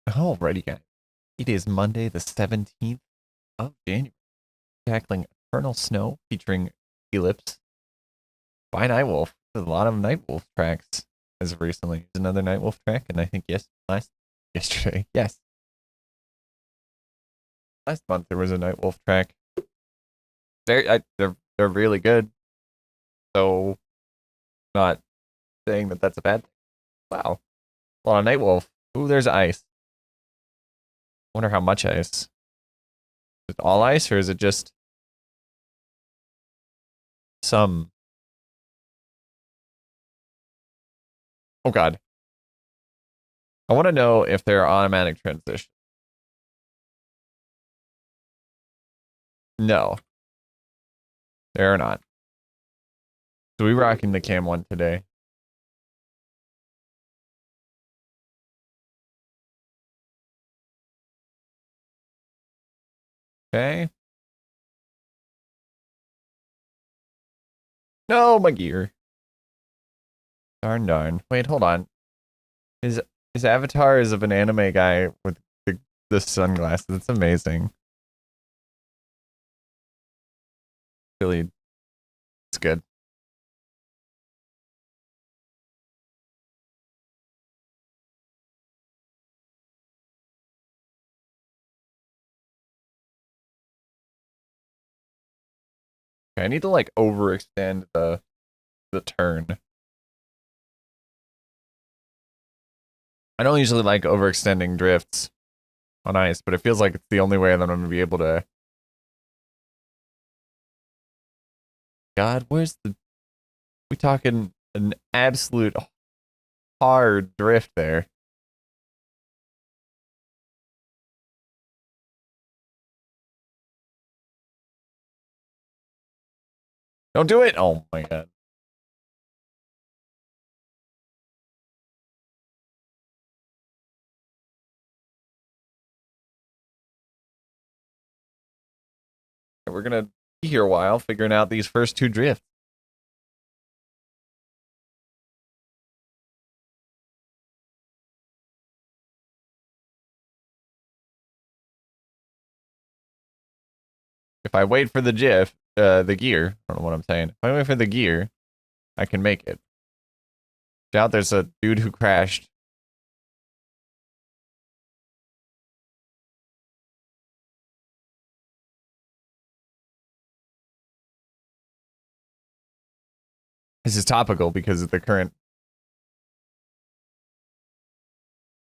Alrighty, guys. It is Monday, the 17th of January. Tackling Eternal Snow featuring Ealipse by Nightwolf. There's a lot of Nightwolf tracks as of recently. There's another Nightwolf track, and I think yesterday, yes. Last month there was a Nightwolf track. They're really good. So, not saying that that's a bad thing. Wow. A lot of Nightwolf. Ooh, there's ice. Wonder how much ice. Is it all ice, or is it just some? Oh god. I want to know if there are automatic transitions. No, there are not. So we rocking the cam one today. Okay. No, my gear. Darn. Wait, hold on. His avatar is of an anime guy with the sunglasses. It's amazing. Really, it's good. Okay, I need to like overextend the turn. I don't usually like overextending drifts on ice, but it feels like it's the only way that I'm gonna be able to. God, where's the? We talking an absolute hard drift there. Don't do it! Oh my god. We're gonna be here a while figuring out these first two drifts. If I wait for the the gear, I don't know what I'm saying. If I wait for the gear, I can make it. Doubt there's a dude who crashed. This is topical because of the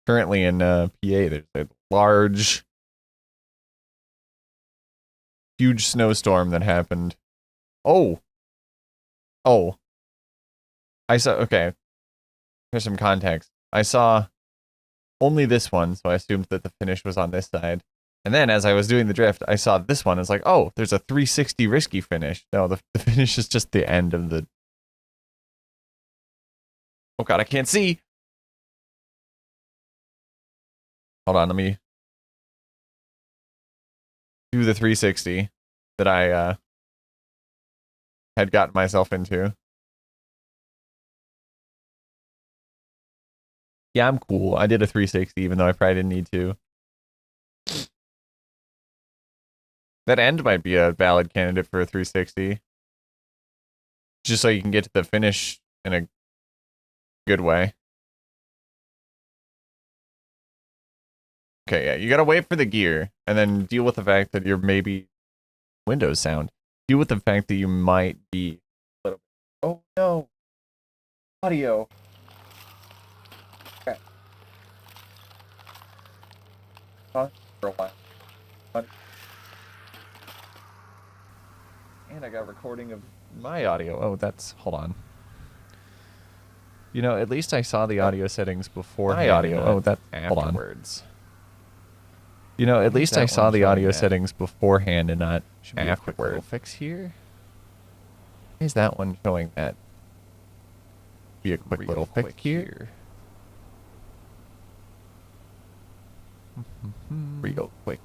currently in PA. There's a huge snowstorm that happened. Oh, oh, I saw. Okay, here's some context. I saw only this one, so I assumed that the finish was on this side. And then as I was doing the drift, I saw this one. It's like, oh, there's a 360 risky finish. No, the finish is just the end of the. Oh god, I can't see. Hold on, let me do the 360 that I had gotten myself into. Yeah, I'm cool. I did a 360 even though I probably didn't need to. That end might be a valid candidate for a 360. Just so you can get to the finish in a good way. Okay, yeah, you gotta wait for the gear and then deal with the fact that you're maybe Windows sound. Deal with the fact that you might be a little. Oh no, audio. Okay. For a while. And I got a recording of my audio. Oh, that's hold on. You know, at least I saw the audio settings before my audio. Oh, that afterwards. You know, at least I saw the audio settings beforehand and not afterwards. Fix here. Why is that one showing that? Be a quick little fix here. Real quick.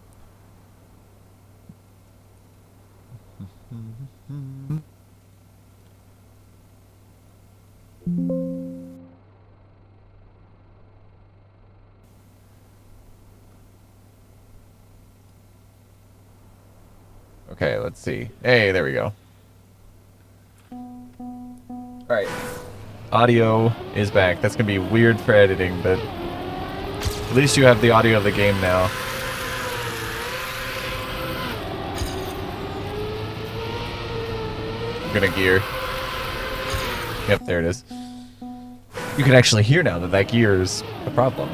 Okay, let's see. Hey, there we go. Alright. Audio is back. That's gonna be weird for editing, but at least you have the audio of the game now. I'm gonna gear. Yep, there it is. You can actually hear now that that gear is a problem.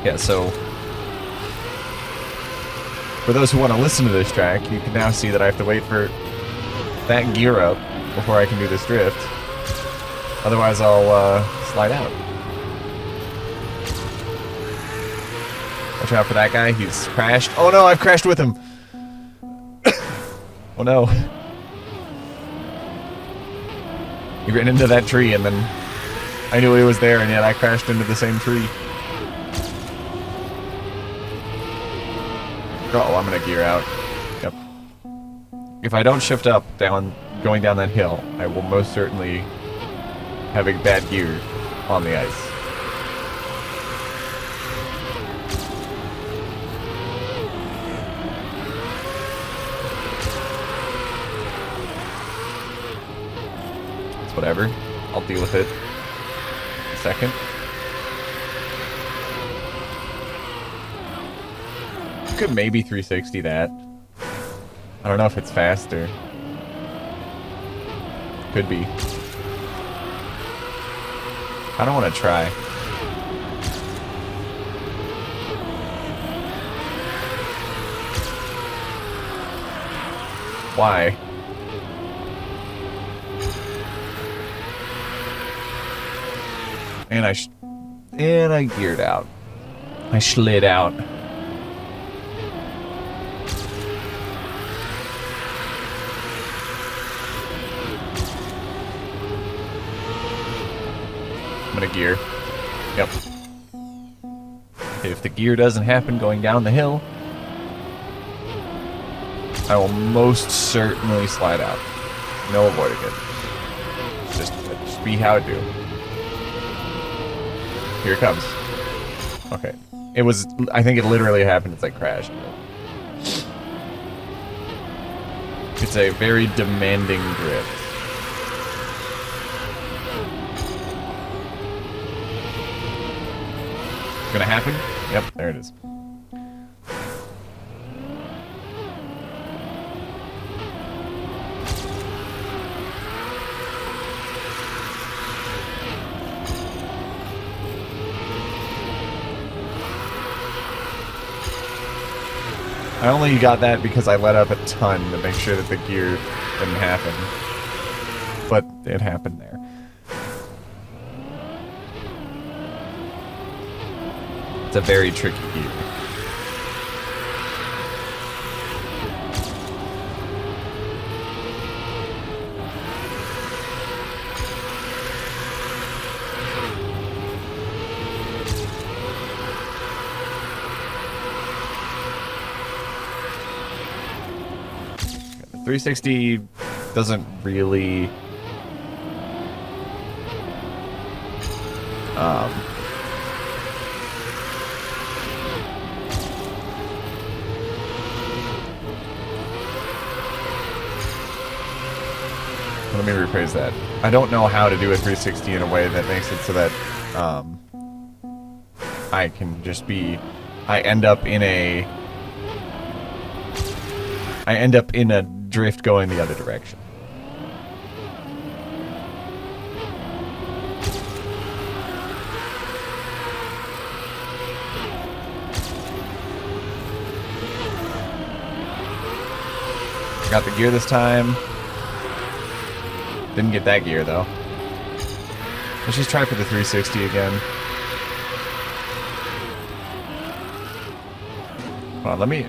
Yeah, so for those who want to listen to this track, you can now see that I have to wait for that gear up before I can do this drift. Otherwise, I'll slide out. Watch out for that guy. He's crashed. Oh no, I've crashed with him. Oh no. He ran into that tree and then I knew he was there and yet I crashed into the same tree. Oh, I'm gonna gear out. Yep. If I don't shift up going down that hill, I will most certainly have a bad gear on the ice. It's whatever. I'll deal with it in a second. Could maybe 360 that. I don't know if it's faster. Could be. I don't want to try. Why? And I geared out. I slid out. I'm gonna gear. Yep. If the gear doesn't happen going down the hill, I will most certainly slide out. No avoiding it. Just be how it do. Here it comes. Okay. It was, I think it literally happened as I crashed. It's a very demanding drift. Gonna happen? Yep, there it is. I only got that because I let up a ton to make sure that the gear didn't happen. But it happened there. It's a very tricky gear. The 360 doesn't really let me rephrase that. I don't know how to do a 360 in a way that makes it so that I can just be... I end up in a drift going the other direction. Got the gear this time. Didn't get that gear though. Let's just try for the 360 again. Hold on, let me...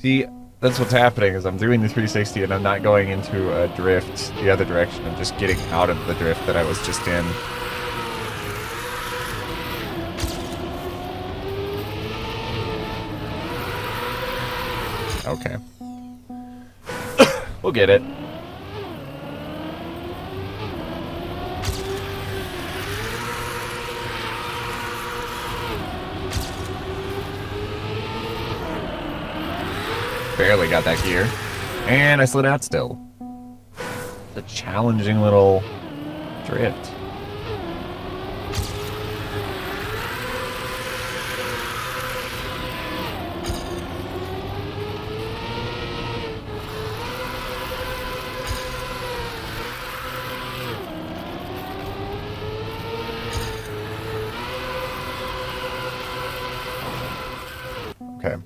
See, that's what's happening, is I'm doing the 360 and I'm not going into a drift the other direction. I'm just getting out of the drift that I was just in. Okay. We'll get it. Barely got that gear. And I slid out still. It's a challenging little drift. Okay.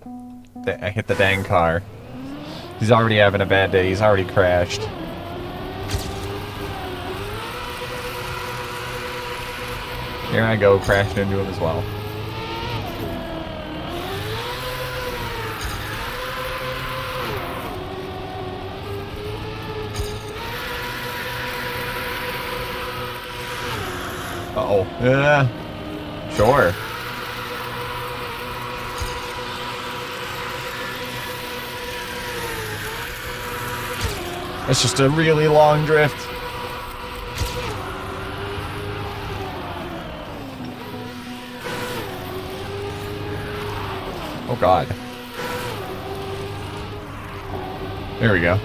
I hit the dang car. He's already having a bad day. He's already crashed. Here I go, crashing into him as well. Uh-oh. Sure. It's just a really long drift. Oh God. There we go.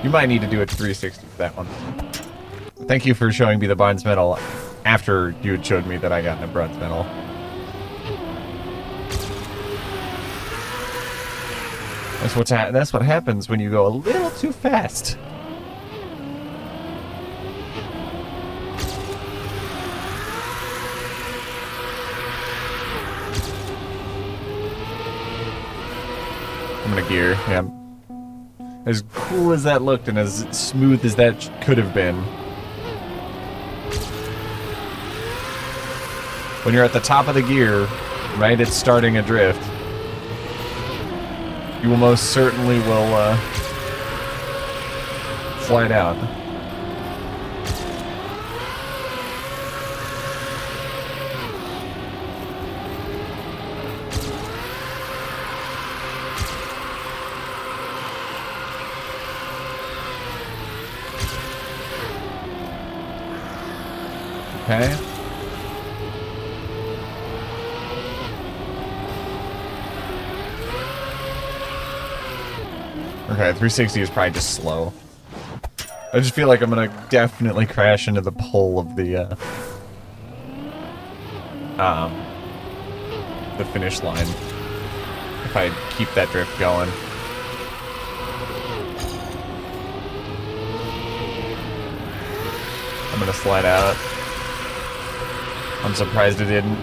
You might need to do a 360 for that one. Thank you for showing me the bronze medal after you had showed me that I got a bronze medal. That's what happens when you go a little too fast. I'm gonna gear, yeah. As cool as that looked and as smooth as that could have been. When you're at the top of the gear, right at starting a drift, you will most certainly will slide out. Okay. Okay, 360 is probably just slow. I just feel like I'm gonna definitely crash into the pole of the finish line if I keep that drift going. I'm gonna slide out. I'm surprised it didn't.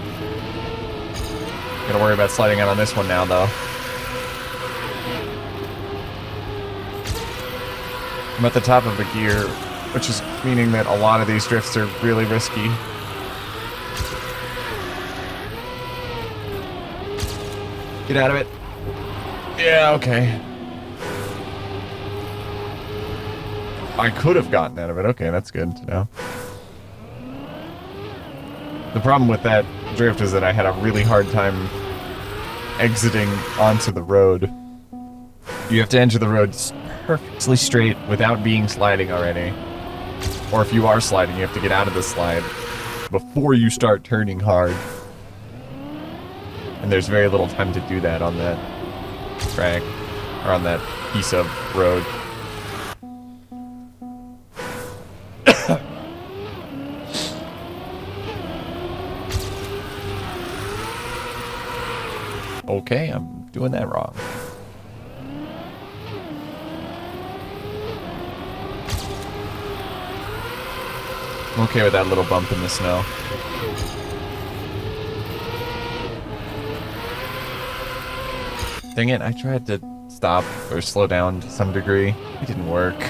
Gotta worry about sliding out on this one now, though. I'm at the top of the gear, which is meaning that a lot of these drifts are really risky. Get out of it. Yeah, okay. I could have gotten out of it. Okay, that's good to know. The problem with that drift is that I had a really hard time exiting onto the road. You have to enter the road perfectly straight without being sliding already. Or if you are sliding, you have to get out of the slide before you start turning hard. And there's very little time to do that on that track, or on that piece of road. Okay, I'm doing that wrong. I'm okay with that little bump in the snow. Dang it, I tried to stop or slow down to some degree. It didn't work.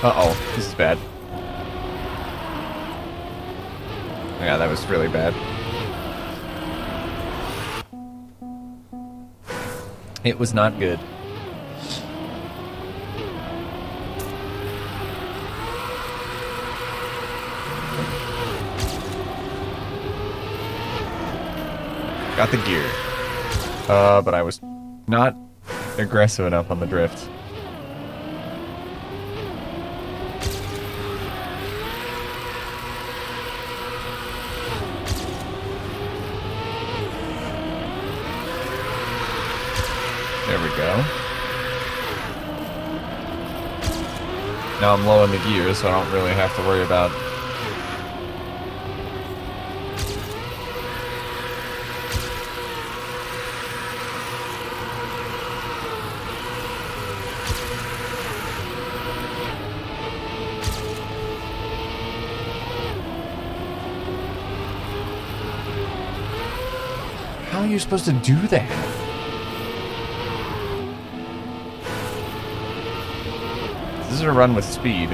Uh-oh, this is bad. Yeah, that was really bad. It was not good. Got the gear. But I was not aggressive enough on the drift. There we go. Now I'm low in the gears, so I don't really have to worry about... How are you supposed to do that? This is a run with speed. I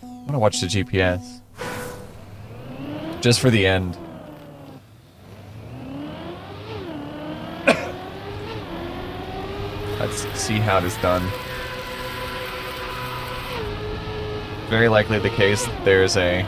want to watch the GPS. Just for the end. Let's see how it is done. Very likely the case that there's a...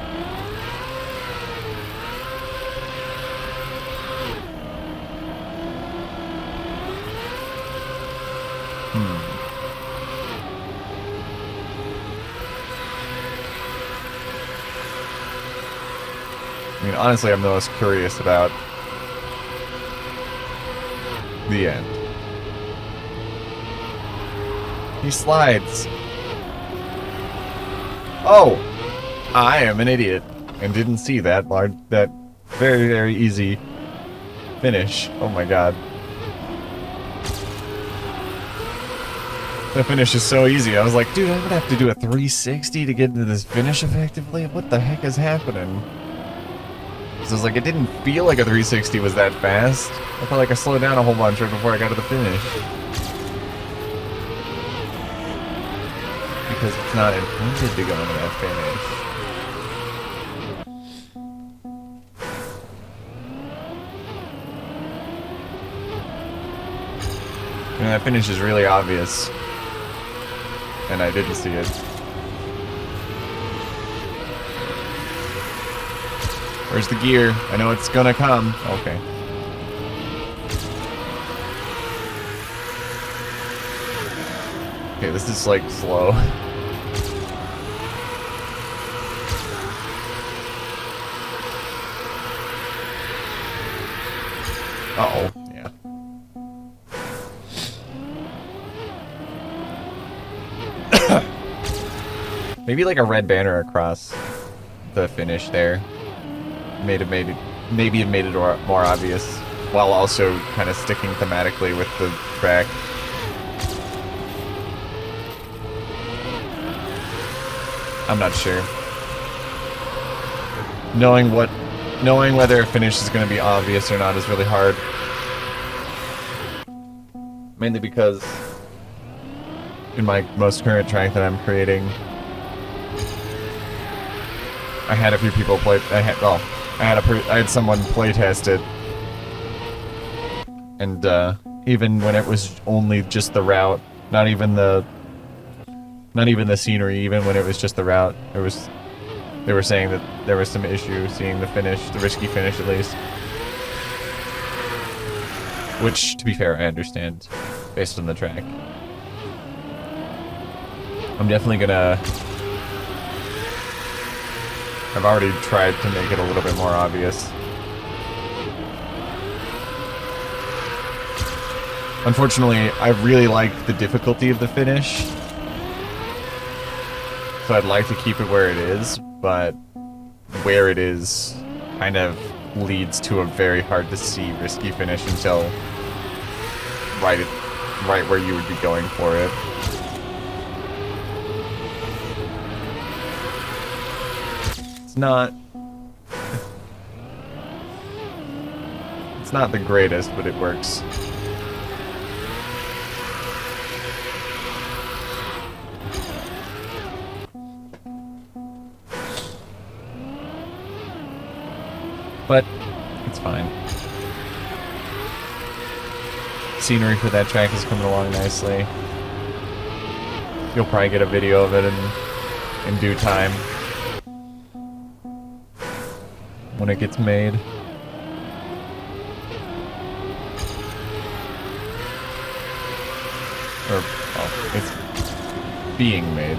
I mean, honestly, I'm the most curious about the end. He slides. Oh! I am an idiot and didn't see that very, very easy finish. Oh my god. The finish is so easy. I was like, dude, I'm gonna have to do a 360 to get into this finish effectively? What the heck is happening? So I was like, it didn't feel like a 360 was that fast. I felt like I slowed down a whole bunch right before I got to the finish. Because it's not intended to go into that finish. And that finish is really obvious. And I didn't see it. Where's the gear? I know it's gonna come. Okay. Okay, this is like slow. Uh-oh. Yeah. Maybe like a red banner across the finish there. Maybe it made it more obvious, while also kind of sticking thematically with the track. I'm not sure. Knowing whether a finish is going to be obvious or not is really hard. Mainly because in my most current track that I'm creating, I had a few people play. I had someone play test it, and even when it was only just the route, not even the scenery, even when it was just the route, they were saying that there was some issue seeing the finish, the risky finish at least. Which, to be fair, I understand, based on the track. I'm definitely gonna... I've already tried to make it a little bit more obvious. Unfortunately, I really like the difficulty of the finish. So I'd like to keep it where it is, but where it is kind of leads to a very hard to see risky finish until right where you would be going for it. It's not the greatest, but it works. Scenery for that track is coming along nicely. You'll probably get a video of it in due time when it gets made. Or, oh, it's being made.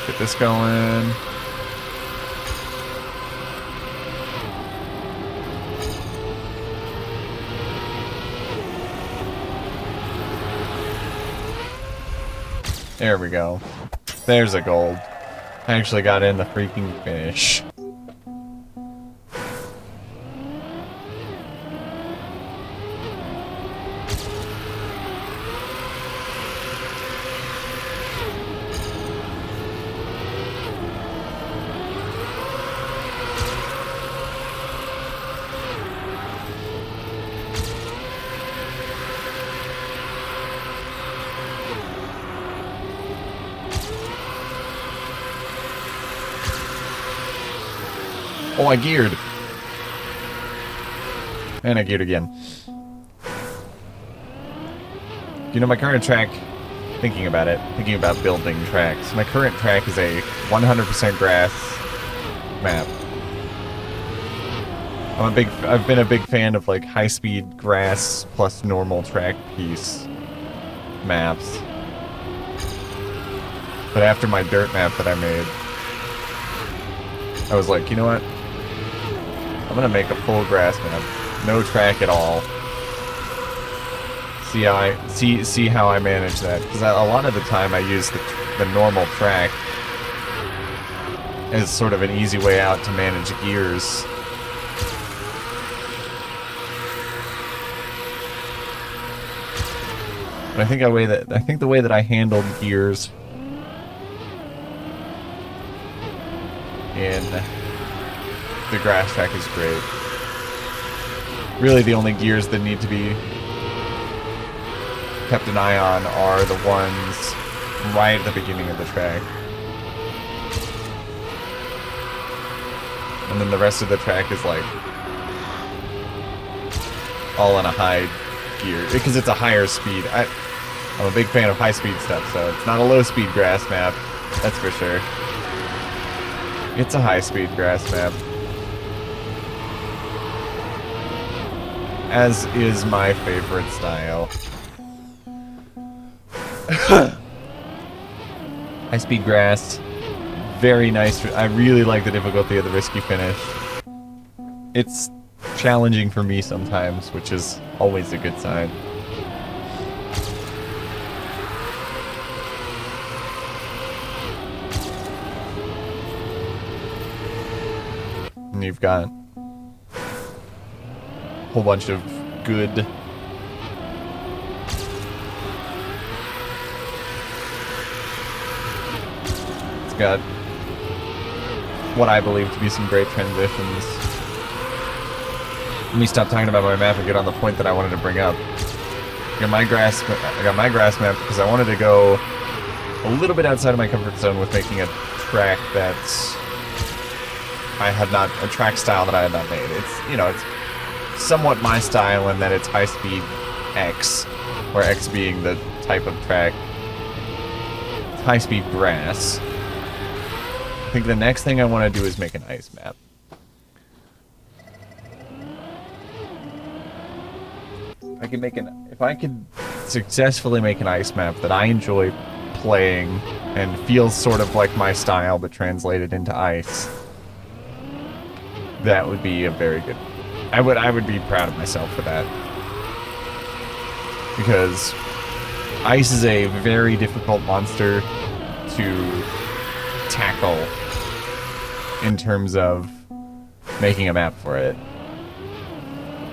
Get this going. There we go. There's a gold. I actually got in the freaking finish. Oh, I geared. And I geared again. You know, my current track, thinking about building tracks, my current track is a 100% grass map. I've been a big fan of like high-speed grass plus normal track piece maps. But after my dirt map that I made, I was like, you know what? I'm gonna make a full grass map, no track at all. See how I manage that, because a lot of the time I use the normal track as sort of an easy way out to manage gears. But I think the way that I handled gears in the grass track is great. Really, the only gears that need to be kept an eye on are the ones right at the beginning of the track. And then the rest of the track is like all in a high gear, because it's a higher speed. I'm a big fan of high speed stuff, so it's not a low speed grass map, that's for sure. It's a high speed grass map. As is my favorite style. High speed grass. Very nice. I really like the difficulty of the risky finish. It's challenging for me sometimes, which is always a good sign. And you've got a whole bunch of good got what I believe to be some great transitions. Let me stop talking about my map and get on the point that I wanted to bring up. I got my grass map because I wanted to go a little bit outside of my comfort zone with making a track that's a track style that I had not made. It's, you know, it's somewhat my style in that it's high speed X, or X being the type of track. It's high speed grass. I think the next thing I want to do is make an ice map. If I could successfully make an ice map that I enjoy playing and feels sort of like my style but translated into ice, that would be a very good. I would be proud of myself for that, because ice is a very difficult monster to tackle in terms of making a map for it.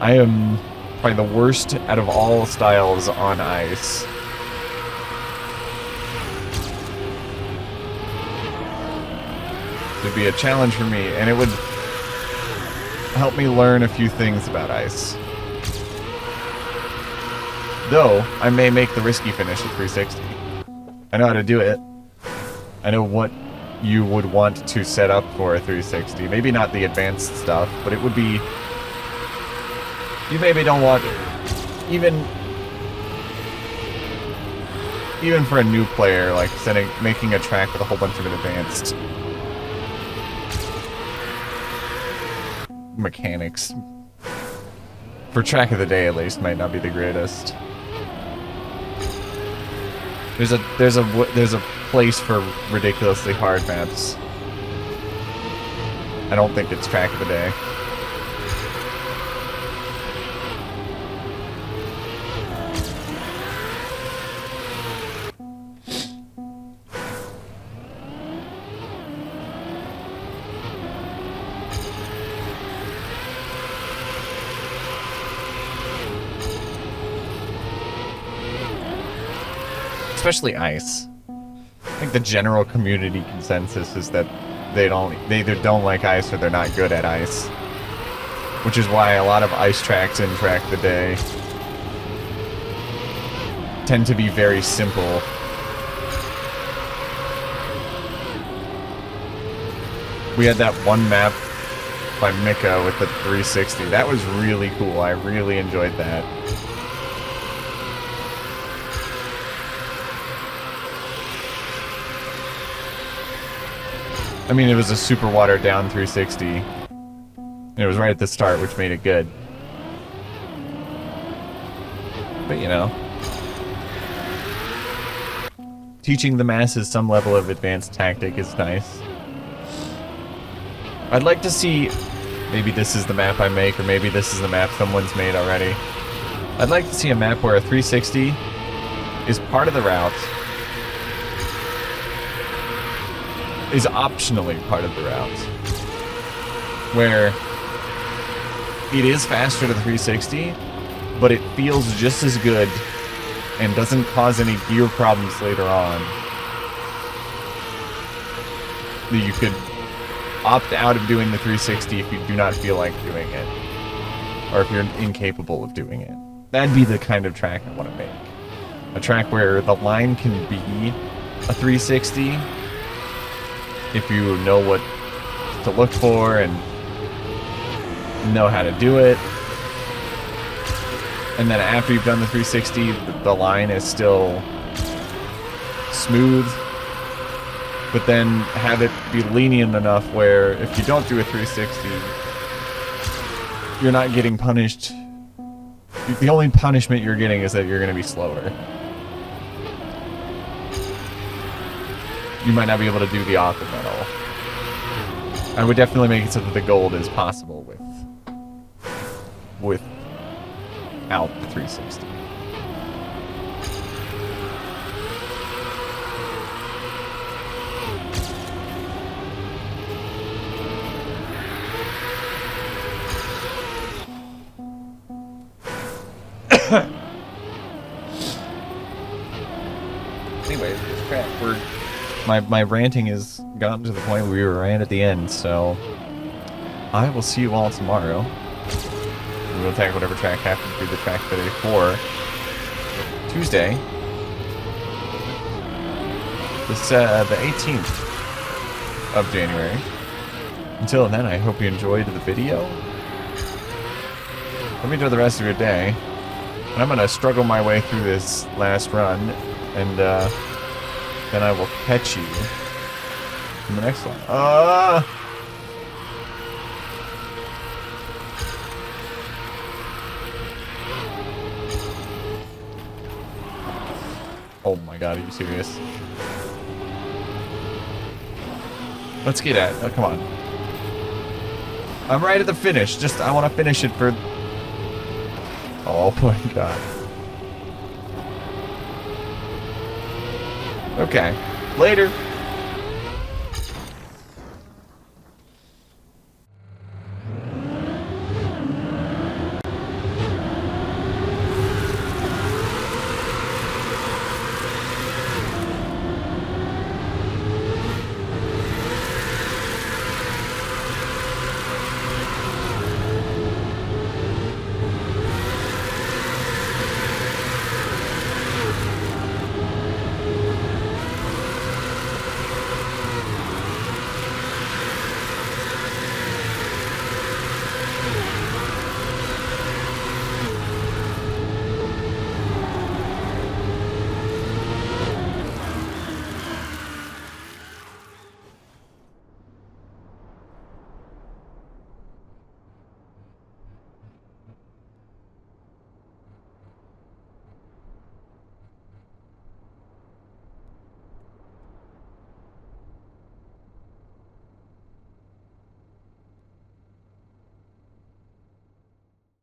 I am probably the worst out of all styles on ice. It'd be a challenge for me, and it would help me learn a few things about ice. Though, I may make the risky finish at 360. I know how to do it. I know what you would want to set up for a 360. Maybe not the advanced stuff, but it would be... You maybe don't want... Even for a new player, like making a track with a whole bunch of advanced mechanics. For track of the day, at least, might not be the greatest. There's a place for ridiculously hard maps. I don't think it's track of the day. Especially ice. I think the general community consensus is that they either don't like ice or they're not good at ice. Which is why a lot of ice tracks in Track of the Day tend to be very simple. We had that one map by Mika with the 360. That was really cool. I really enjoyed that. I mean, it was a super watered down 360. And it was right at the start, which made it good. But, you know. Teaching the masses some level of advanced tactic is nice. I'd like to see... Maybe this is the map I make, or maybe this is the map someone's made already. I'd like to see a map where a 360 is part of the route. Is optionally part of the route. Where it is faster to the 360, but it feels just as good and doesn't cause any gear problems later on. That you could opt out of doing the 360 if you do not feel like doing it. Or if you're incapable of doing it. That'd be the kind of track I want to make. A track where the line can be a 360 if you know what to look for and know how to do it. And then after you've done the 360, the line is still smooth. But then have it be lenient enough where if you don't do a 360, you're not getting punished. The only punishment you're getting is that you're going to be slower. You might not be able to do the optimal. I would definitely make it so that the gold is possible without the 360. Anyways, crap, my ranting has gotten to the point where we were right at the end, so I will see you all tomorrow. We'll attack whatever track happens to be the track today for Tuesday. This the 18th of January. Until then, I hope you enjoyed the video. Let me enjoy the rest of your day. And I'm gonna struggle my way through this last run, and then I will catch you in the next one. Oh my god, are you serious? Let's get at it. Oh, come on. I'm right at the finish. Just, I want to finish it for... Oh my god. Okay. Later.